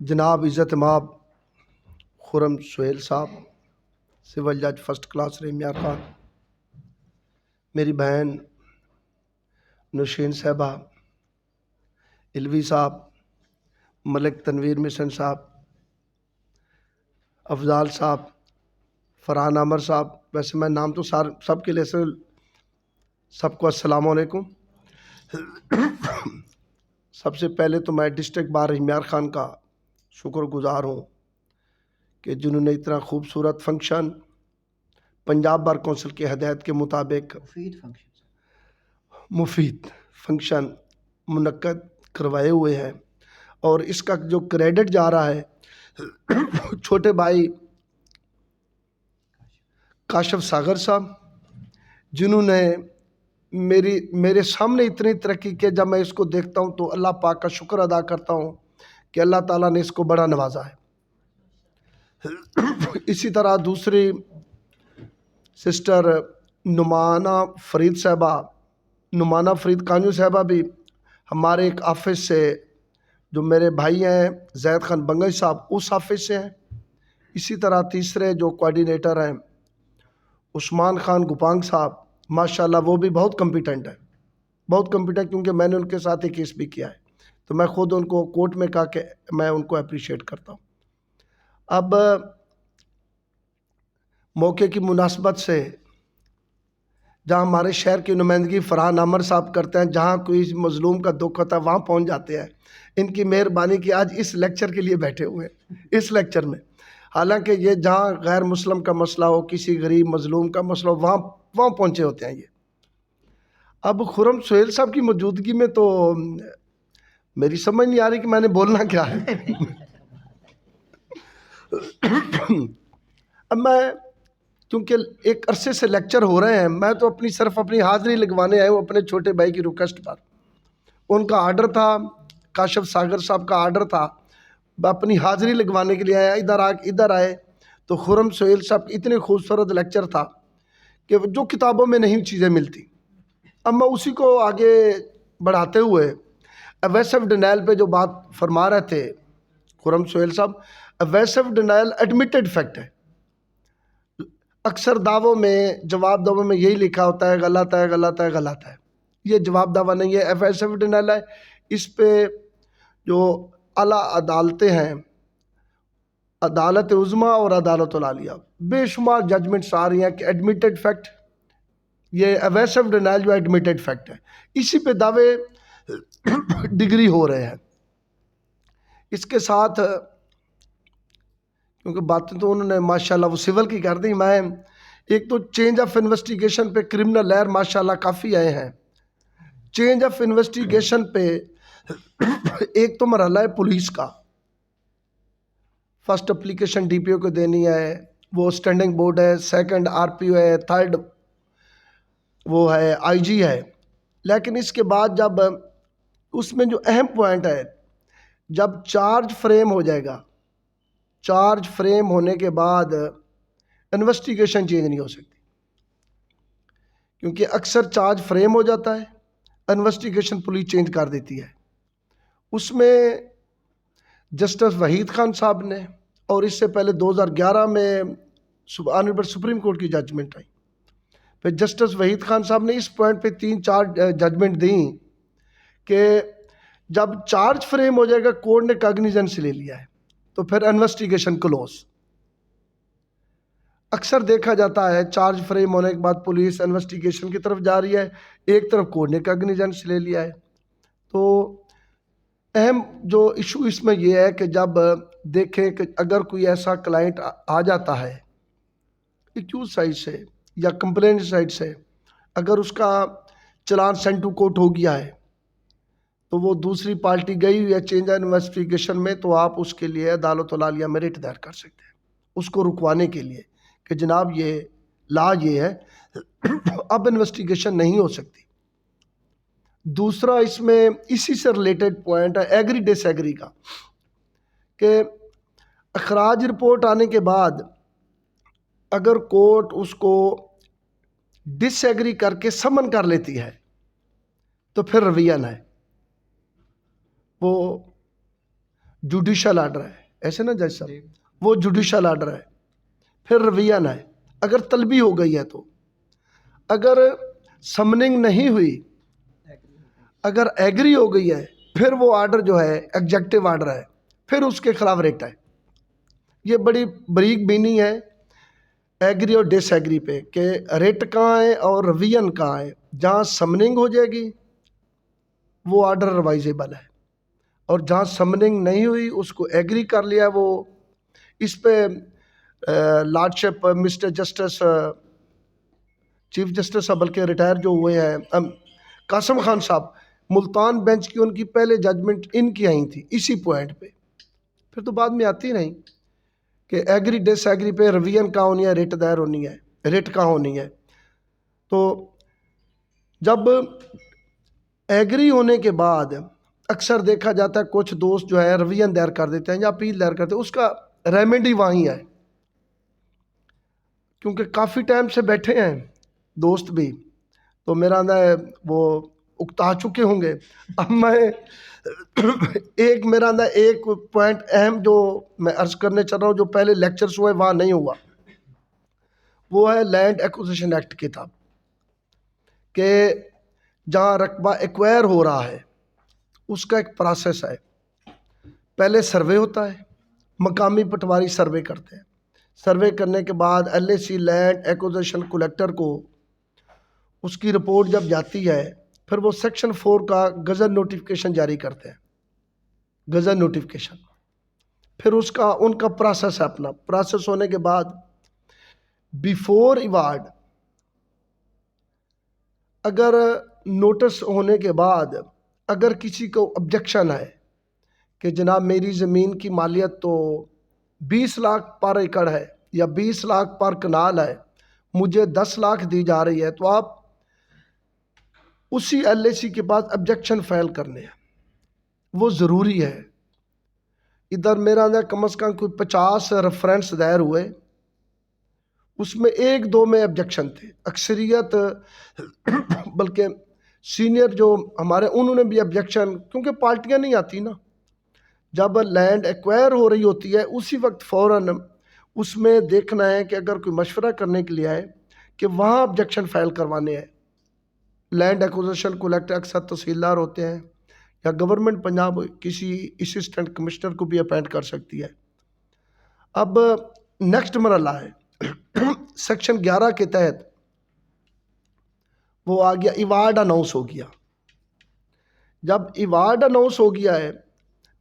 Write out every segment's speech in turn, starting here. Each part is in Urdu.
جناب عزت مآب خرم سہیل صاحب، سول جج فرسٹ کلاس رحیم یار خان، میری بہن نوشین صاحبہ، الوی صاحب، ملک تنویر مشن صاحب، افضال صاحب، فرحان عامر صاحب، ویسے میں نام تو سب کے لیے سب کو السلام علیکم۔ سب سے پہلے تو میں ڈسٹرکٹ بار رحیم یار خان کا شکر گزار ہوں کہ جنہوں نے اتنا خوبصورت فنکشن پنجاب بار کونسل کی ہدایت کے مطابق مفید فنکشن منعقد کروائے ہوئے ہیں، اور اس کا جو کریڈٹ جا رہا ہے چھوٹے بھائی کاشف ساگر صاحب، جنہوں نے میرے سامنے اتنی ترقی کی، جب میں اس کو دیکھتا ہوں تو اللہ پاک کا شکر ادا کرتا ہوں کہ اللہ تعالیٰ نے اس کو بڑا نوازا ہے۔ اسی طرح دوسری سسٹر نعمانہ فرید صاحبہ، نعمانہ فرید کانجو صاحبہ بھی ہمارے ایک آفس سے، جو میرے بھائی ہیں زید خان بنگش صاحب اس آفس سے ہیں۔ اسی طرح تیسرے جو کوآرڈینیٹر ہیں عثمان خان گپانگ صاحب، ماشاءاللہ وہ بھی بہت کمپیٹنٹ ہے، بہت کمپیٹنٹ، کیونکہ میں نے ان کے ساتھ ایک کیس بھی کیا ہے، تو میں خود ان کو کورٹ میں کہا کہ میں ان کو اپریشیٹ کرتا ہوں۔ اب موقع کی مناسبت سے جہاں ہمارے شہر کی نمائندگی فرحان عامر صاحب کرتے ہیں، جہاں کوئی مظلوم کا دکھ ہوتا ہے وہاں پہنچ جاتے ہیں، ان کی مہربانی کی آج اس لیکچر کے لیے بیٹھے ہوئے ہیں اس لیکچر میں، حالانکہ یہ جہاں غیر مسلم کا مسئلہ ہو، کسی غریب مظلوم کا مسئلہ ہو، وہاں پہنچے ہوتے ہیں یہ۔ اب خرم سہیل صاحب کی موجودگی میں تو میری سمجھ نہیں آ رہی کہ میں نے بولنا کیا ہے۔ اب میں کیونکہ ایک عرصے سے لیکچر ہو رہے ہیں، میں تو صرف اپنی حاضری لگوانے آئے ہوں اپنے چھوٹے بھائی کی ریکویسٹ پر۔ ان کا آرڈر تھا، کاشف ساگر صاحب کا آرڈر تھا، میں اپنی حاضری لگوانے کے لیے آیا، ادھر آئے تو خرم سہیل صاحب اتنے خوبصورت لیکچر تھا کہ جو کتابوں میں نہیں چیزیں ملتی۔ اب میں اسی کو آگے بڑھاتے ہوئے اویسو ڈینائل پہ جو بات فرما رہے تھے خرم سہیل صاحب، اویسو ڈینائل ایڈمیٹڈ فیکٹ ہے۔ اکثر دعووں میں، جواب دعووں میں یہی لکھا ہوتا ہے غلط ہے، غلط ہے، غلط ہے۔ یہ جواب دعویٰ نہیں ہے، اویسو ڈینائل ہے۔ اس پہ جو اعلیٰ عدالتیں ہیں، عدالت عظمیٰ اور عدالت العالیہ، بے شمار ججمنٹس آ رہی ہیں کہ ایڈمیٹڈ فیکٹ، یہ اویسو ڈینائل جو ایڈمیٹڈ فیکٹ ہے، اسی پہ دعوے ڈگری ہو رہے ہیں۔ اس کے ساتھ کیونکہ باتیں تو انہوں نے ماشاءاللہ وہ سول کی کر دی، میں ایک تو چینج آف انویسٹیگیشن پہ کرمنل لائر ماشاءاللہ کافی آئے ہیں۔ چینج آف انویسٹیگیشن پہ ایک تو مرحلہ ہے پولیس کا، فرسٹ اپلیکیشن ڈی پی او کو دینی ہے، وہ اسٹینڈنگ بورڈ ہے، سیکنڈ آر پی او ہے، تھرڈ وہ ہے آئی جی ہے۔ لیکن اس کے بعد جب اس میں جو اہم پوائنٹ ہے، جب چارج فریم ہو جائے گا، چارج فریم ہونے کے بعد انویسٹیگیشن چینج نہیں ہو سکتی، کیونکہ اکثر چارج فریم ہو جاتا ہے، انویسٹیگیشن پولیس چینج کر دیتی ہے۔ اس میں جسٹس وحید خان صاحب نے، اور اس سے پہلے 2011 میں آنریبل سپریم کورٹ کی ججمنٹ آئی، پھر جسٹس وحید خان صاحب نے اس پوائنٹ پہ 3-4 ججمنٹ دیں کہ جب چارج فریم ہو جائے گا، کورٹ نے کاگنیزنس لے لیا ہے تو پھر انویسٹیگیشن کلوز۔ اکثر دیکھا جاتا ہے چارج فریم ہونے کے بعد پولیس انویسٹیگیشن کی طرف جا رہی ہے، ایک طرف کورٹ نے کاگنیزنس لے لیا ہے۔ تو اہم جو ایشو اس میں یہ ہے کہ جب دیکھیں کہ اگر کوئی ایسا کلائنٹ آ جاتا ہے ایکیوز سائڈ سے یا کمپلینٹ سائڈ سے، اگر اس کا چلان سینڈ ٹو کورٹ ہو گیا ہے تو وہ دوسری پارٹی گئی ہوئی ہے چینج انویسٹیگیشن میں، تو آپ اس کے لیے عدالت العالیہ میں ریٹ دائر کر سکتے ہیں اس کو رکوانے کے لیے کہ جناب یہ لا یہ ہے، اب انویسٹیگیشن نہیں ہو سکتی۔ دوسرا اس میں اسی سے ریلیٹڈ پوائنٹ ہے ایگری ڈس ایگری کا، کہ اخراج رپورٹ آنے کے بعد اگر کورٹ اس کو ڈس ایگری کر کے سمن کر لیتی ہے تو پھر رویہ ہے، وہ جوڈیشل آرڈر ہے، ایسے نا جج صاحب، وہ جوڈیشل آرڈر ہے. پھر رویان ہے، اگر طلبی ہو گئی ہے تو. اگر سمننگ نہیں ہوئی، اگر ایگری ہو گئی ہے، پھر وہ آرڈر جو ہے ایگزیکٹو آرڈر ہے، پھر اس کے خلاف ریٹ ہے. یہ بڑی بریک بینی ہے ایگری اور ڈس ایگری پہ کہ ریٹ کہاں ہے اور رویان کہاں ہے. جہاں سمننگ ہو جائے گی وہ آرڈر ریوائزیبل ہے، اور جہاں سمننگ نہیں ہوئی اس کو ایگری کر لیا. وہ اس پہ لارڈشپ مسٹر جسٹس چیف جسٹس بلکہ ریٹائر جو ہوئے ہیں قاسم خان صاحب، ملتان بینچ کی ان کی پہلے ججمنٹ ان کی آئی تھی اسی پوائنٹ پہ. پھر تو بعد میں آتی نہیں کہ ایگری ڈس ایگری پہ رویان کہاں ہونی ہے، ریٹ دائر ہونی ہے، ریٹ کہاں ہونی ہے. تو جب ایگری ہونے کے بعد اکثر دیکھا جاتا ہے کچھ دوست جو ہے رویان دائر کر دیتے ہیں یا اپیل دائر کرتے ہیں، اس کا ریمیڈی وہیں ہے. کیونکہ کافی ٹائم سے بیٹھے ہیں دوست بھی، تو میرا اندازہ ہے وہ اکتا چکے ہوں گے. اب میں میرا اندازہ ایک پوائنٹ اہم جو میں عرض کرنے چل رہا ہوں جو پہلے لیکچرز ہوئے وہاں نہیں ہوا، وہ ہے لینڈ ایکوزیشن ایکٹ کتاب، کہ جہاں رقبہ ایکوائر ہو رہا ہے اس کا ایک پروسیس ہے. پہلے سروے ہوتا ہے، مقامی پٹواری سروے کرتے ہیں. سروے کرنے کے بعد L A C land acquisition collector کو اس کی رپورٹ جب جاتی ہے، پھر وہ سیکشن 4 کا گزر نوٹیفیکیشن جاری کرتے ہیں. گزر نوٹیفیکیشن پھر اس کا ان کا پروسیس ہے. اپنا پروسیس ہونے کے بعد بیفور ایوارڈ اگر نوٹس ہونے کے بعد اگر کسی کو آبجیکشن ہے کہ جناب میری زمین کی مالیت تو 20 لاکھ پر ایکڑ ہے یا 20 لاکھ پر کنال ہے، مجھے 10 لاکھ دی جا رہی ہے، تو آپ اسی ایل اے سی کے پاس آبجیکشن فائل کرنے ہیں. وہ ضروری ہے. ادھر میرا اندر کم از کم کوئی 50 ریفرنس دائر ہوئے، اس میں 1-2 میں آبجیکشن تھے. اکثریت بلکہ سینئر جو ہمارے انہوں نے بھی آبجیکشن، کیونکہ پارٹیاں نہیں آتی نا. جب لینڈ ایکوائر ہو رہی ہوتی ہے اسی وقت فوراً اس میں دیکھنا ہے کہ اگر کوئی مشورہ کرنے کے لیے آئے کہ وہاں آبجیکشن فائل کروانے ہیں. لینڈ ایکوزیشن کلیکٹر اکثر تحصیلدار ہوتے ہیں یا گورنمنٹ پنجاب کسی اسسٹنٹ کمشنر کو بھی اپائنٹ کر سکتی ہے. اب نیکسٹ مرحلہ ہے سیکشن 11 کے تحت وہ آ گیا ایوارڈ اناؤنس ہو گیا. جب ایوارڈ اناؤنس ہو گیا ہے،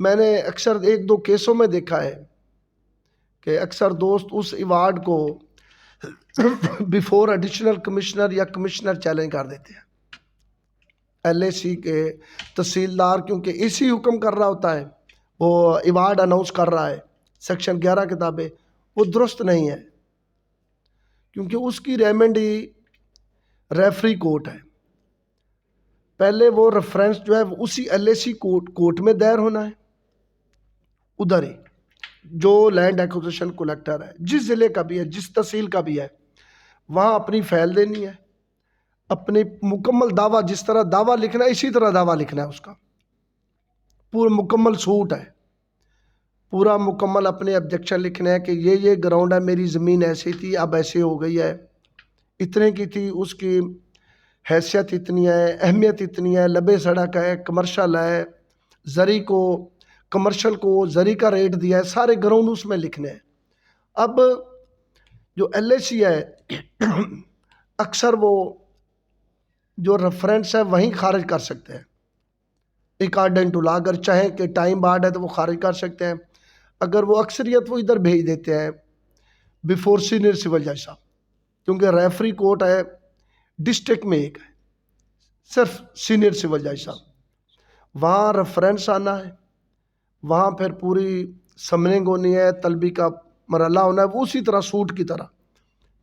میں نے اکثر 1-2 کیسوں میں دیکھا ہے کہ اکثر دوست اس ایوارڈ کو بیفور ایڈیشنل کمشنر یا کمشنر چیلنج کر دیتے ہیں. ایل اے سی کے تحصیلدار کیونکہ اسی حکم کر رہا ہوتا ہے، وہ ایوارڈ اناؤنس کر رہا ہے، سیکشن 11 کتابیں وہ درست نہیں ہے، کیونکہ اس کی ریمیڈی ریفری کورٹ ہے. پہلے وہ ریفرنس جو ہے اسی ایل اے سی کورٹ میں دائر ہونا ہے، ادھر ہی جو لینڈ ایکوزیشن کلیکٹر ہے، جس ضلع کا بھی ہے، جس تحصیل کا بھی ہے، وہاں اپنی فائل دینی ہے. اپنی مکمل دعویٰ، جس طرح دعویٰ لکھنا ہے اسی طرح دعویٰ لکھنا ہے. اس کا پورا مکمل سوٹ ہے، پورا مکمل اپنے آبجیکشن لکھنا ہے کہ یہ گراؤنڈ ہے، میری زمین ایسی تھی اب ایسے ہو گئی ہے، اتنے کی تھی، اس کی حیثیت اتنی ہے، اہمیت اتنی ہے، لبے سڑک ہے، کمرشل ہے، زری کو کمرشل کو زری کا ریٹ دیا ہے، سارے گراؤنڈ اس میں لکھنے ہیں. اب جو ایل اے سی ہے اکثر وہ جو ریفرنس ہے وہیں خارج کر سکتے ہیں اکارڈنگ ٹو لا. اگر چاہیں کہ ٹائم بارڈ ہے تو وہ خارج کر سکتے ہیں. اگر وہ اکثریت وہ ادھر بھیج دیتے ہیں بیفور سینئر سول جج صاحب، کیونکہ ریفری کورٹ ہے ڈسٹرکٹ میں ایک ہے، صرف سینئر سول جج صاحب. وہاں ریفرنس آنا ہے، وہاں پھر پوری سمننگ ہونی ہے، طلبی کا مرحلہ ہونا ہے، وہ اسی طرح سوٹ کی طرح.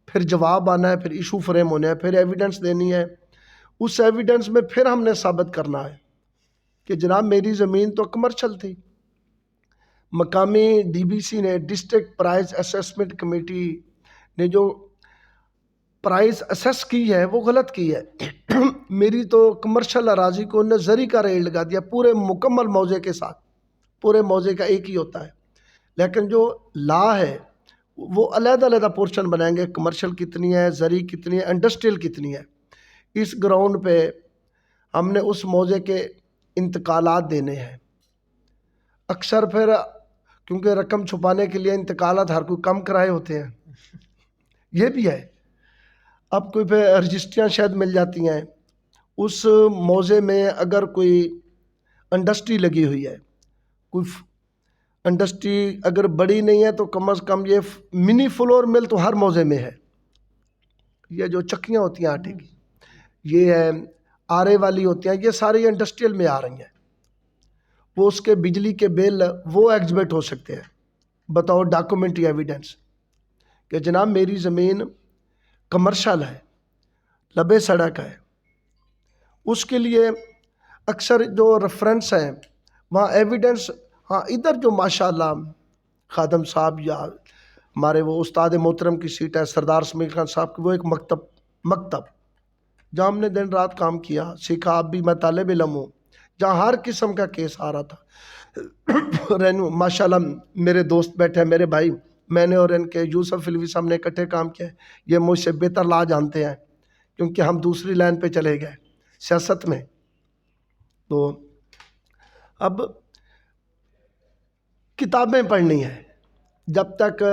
پھر جواب آنا ہے، پھر ایشو فریم ہونا ہے، پھر ایویڈنس دینی ہے. اس ایویڈنس میں پھر ہم نے ثابت کرنا ہے کہ جناب میری زمین تو کمرشل تھی، مقامی ڈی بی سی نے، ڈسٹرکٹ پرائز اسیسمنٹ کمیٹی نے جو پرائز اسیس کی ہے وہ غلط کی ہے. میری تو کمرشل اراضی کو انہوں نے زری کا ریٹ لگا دیا پورے مکمل موضع کے ساتھ. پورے موضوع کا ایک ہی ہوتا ہے، لیکن جو لا ہے وہ علیحدہ علیحدہ پورشن بنائیں گے، کمرشل کتنی ہے، زرعی کتنی ہے، انڈسٹریل کتنی ہے. اس گراؤنڈ پہ ہم نے اس موضوع کے انتقالات دینے ہیں. اکثر پھر کیونکہ رقم چھپانے کے لیے انتقالات ہر کوئی کم کرائے ہوتے ہیں، یہ بھی ہے. اب کوئی پہ رجسٹریاں شاید مل جاتی ہیں، اس موضوع میں اگر کوئی انڈسٹری لگی ہوئی ہے، کوئی انڈسٹری اگر بڑی نہیں ہے تو کم از کم یہ منی فلور مل تو ہر موضوع میں ہے. یہ جو چکیاں ہوتی ہیں آٹے کی، یہ ہے آرے والی ہوتی ہیں، یہ ساری انڈسٹریل میں آ رہی ہیں. وہ اس کے بجلی کے بل وہ ایگزبٹ ہو سکتے ہیں بتاؤ ڈاکومنٹری ایویڈنس کہ جناب میری زمین کمرشل ہے، لبے سڑک ہے. اس کے لیے اکثر جو ریفرنس ہیں وہاں ایویڈنس، ہاں ادھر جو ماشاءاللہ خادم صاحب یا ہمارے وہ استاد محترم کی سیٹ ہے سردار سمیع خان صاحب کی، وہ ایک مکتب جہاں ہم نے دن رات کام کیا، سیکھا. اب بھی میں طالب علم ہوں، جہاں ہر قسم کا کیس آ رہا تھا. ماشاءاللہ میرے دوست بیٹھے ہیں، میرے بھائی، میں نے اور ان کے یوسف علوی صاحب نے اکٹھے کام کیا ہے. یہ مجھ سے بہتر لا جانتے ہیں کیونکہ ہم دوسری لائن پہ چلے گئے سیاست میں. تو اب کتابیں پڑھنی ہیں، جب تک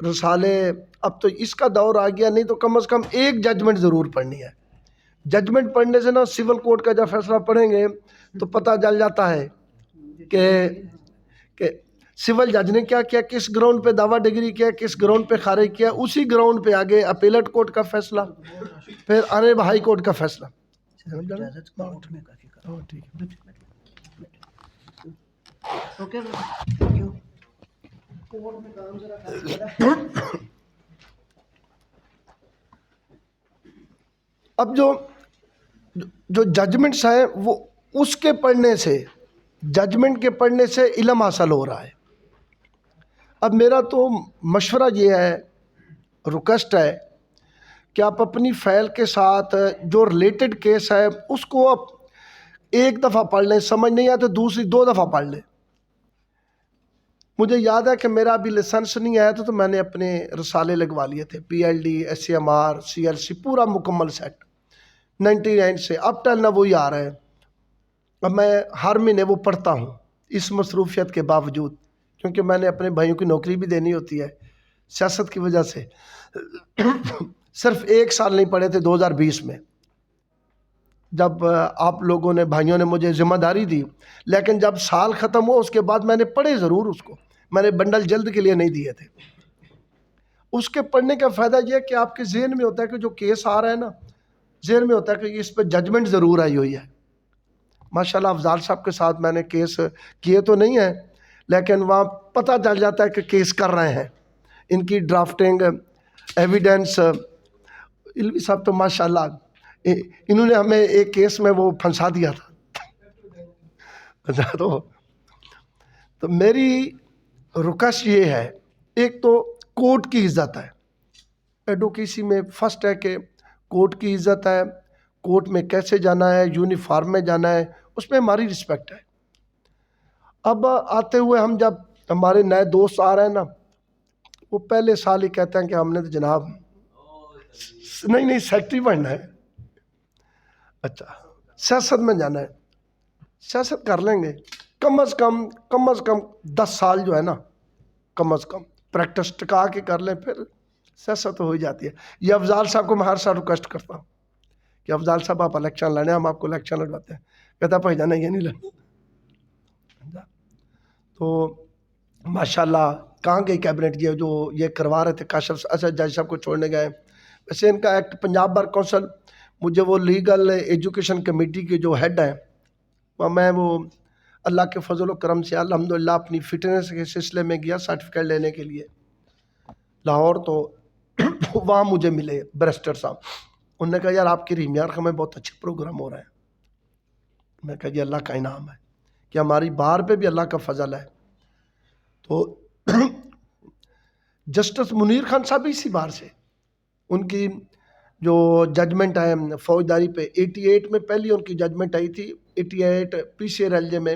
رسالے، اب تو اس کا دور آ گیا، نہیں تو کم از کم ایک ججمنٹ ضرور پڑھنی ہے. ججمنٹ پڑھنے سے نا سول کورٹ کا جب فیصلہ پڑھیں گے تو پتہ چل جاتا ہے کہ سول جج نے کیا کیا، کس گراؤنڈ پہ دعویٰ ڈگری کیا، کس گراؤنڈ پہ خارج کیا. اسی گراؤنڈ پہ آگے اپیلٹ کورٹ کا فیصلہ، پھر آنے ہائی کورٹ کا فیصلہ. اب جو ججمنٹس ہیں وہ اس کے پڑھنے سے، ججمنٹ کے پڑھنے سے علم حاصل ہو رہا ہے. اب میرا تو مشورہ یہ ہے، ریکویسٹ ہے کہ آپ اپنی فائل کے ساتھ جو ریلیٹڈ کیس ہے اس کو آپ ایک دفعہ پڑھ لیں، سمجھ نہیں آئے تو دوسری 2 دفعہ پڑھ لیں. مجھے یاد ہے کہ میرا ابھی لائسنس نہیں آیا تھا تو میں نے اپنے رسالے لگوا لیے تھے، PLD SCMR CLC پورا مکمل سیٹ 99 سے اب تک نہ وہی آ رہا ہے. اب میں ہر مہینے وہ پڑھتا ہوں اس مصروفیت کے باوجود، کیونکہ میں نے اپنے بھائیوں کی نوکری بھی دینی ہوتی ہے سیاست کی وجہ سے. صرف 1 سال نہیں پڑھے تھے 2020 میں، جب آپ لوگوں نے، بھائیوں نے مجھے ذمہ داری دی، لیکن جب سال ختم ہوا اس کے بعد میں نے پڑھے ضرور اس کو. میں نے بنڈل جلد کے لیے نہیں دیے تھے. اس کے پڑھنے کا فائدہ یہ ہے کہ آپ کے ذہن میں ہوتا ہے کہ جو کیس آ رہا ہے نا، ذہن میں ہوتا ہے کہ اس پہ ججمنٹ ضرور آئی ہوئی ہے. ماشاءاللہ افضال صاحب کے ساتھ میں نے کیس کیے تو نہیں ہیں، لیکن وہاں پتہ چل جاتا ہے کہ کیس کر رہے ہیں. ان کی ڈرافٹنگ، ایویڈنس، علوی صاحب تو ماشاءاللہ انہوں نے ہمیں ایک کیس میں وہ پھنسا دیا تھا. تو میری ریکویسٹ یہ ہے، ایک تو کورٹ کی عزت ہے، ایڈوکیسی میں فرسٹ ہے کہ کورٹ کی عزت ہے، کورٹ میں کیسے جانا ہے، یونیفارم میں جانا ہے، اس میں ہماری رسپیکٹ ہے. اب آتے ہوئے ہم جب ہمارے نئے دوست آ رہے ہیں نا، وہ پہلے سال ہی کہتے ہیں کہ ہم نے تو جناب نہیں سیکٹری بننا ہے. اچھا سیاست میں جانا ہے، سیاست کر لیں گے، کم از کم 10 سال جو ہے نا، کم از کم پریکٹس ٹکا کے کر لیں، پھر سیاست ہو ہی جاتی ہے. یہ افضال صاحب کو میں ہر سال ریکویسٹ کرتا ہوں کہ افضال صاحب آپ الیکشن لڑیں، ہم آپ کو الیکشن لڑواتے ہیں. کہتا بھائی جانا یہ نہیں لڑنا. تو ماشاءاللہ کہاں گئی کیبنٹ، یہ جو یہ کروا رہے تھے کاشف اچھا جج صاحب کو چھوڑنے گئے. ویسے ان کا ایکٹ پنجاب بار کونسل، مجھے وہ لیگل ایجوکیشن کمیٹی کے جو ہیڈ ہیں، میں وہ اللہ کے فضل و کرم سے الحمدللہ اپنی فٹنس کے سلسلے میں گیا سرٹیفکیٹ لینے کے لیے لاہور. تو وہاں مجھے ملے بیرسٹر صاحب، انہوں نے کہا یار آپ کی رحمیار خاں میں بہت اچھے پروگرام ہو رہے ہیں. میں کہا یہ اللہ کا انعام ہے کہ ہماری بار پہ بھی اللہ کا فضل ہے. تو جسٹس منیر خان صاحب اسی بار سے، ان کی جو ججمنٹ ہے فوجداری پہ 88 میں پہلی ان کی ججمنٹ آئی تھی، 88 PCRLJ میں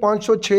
506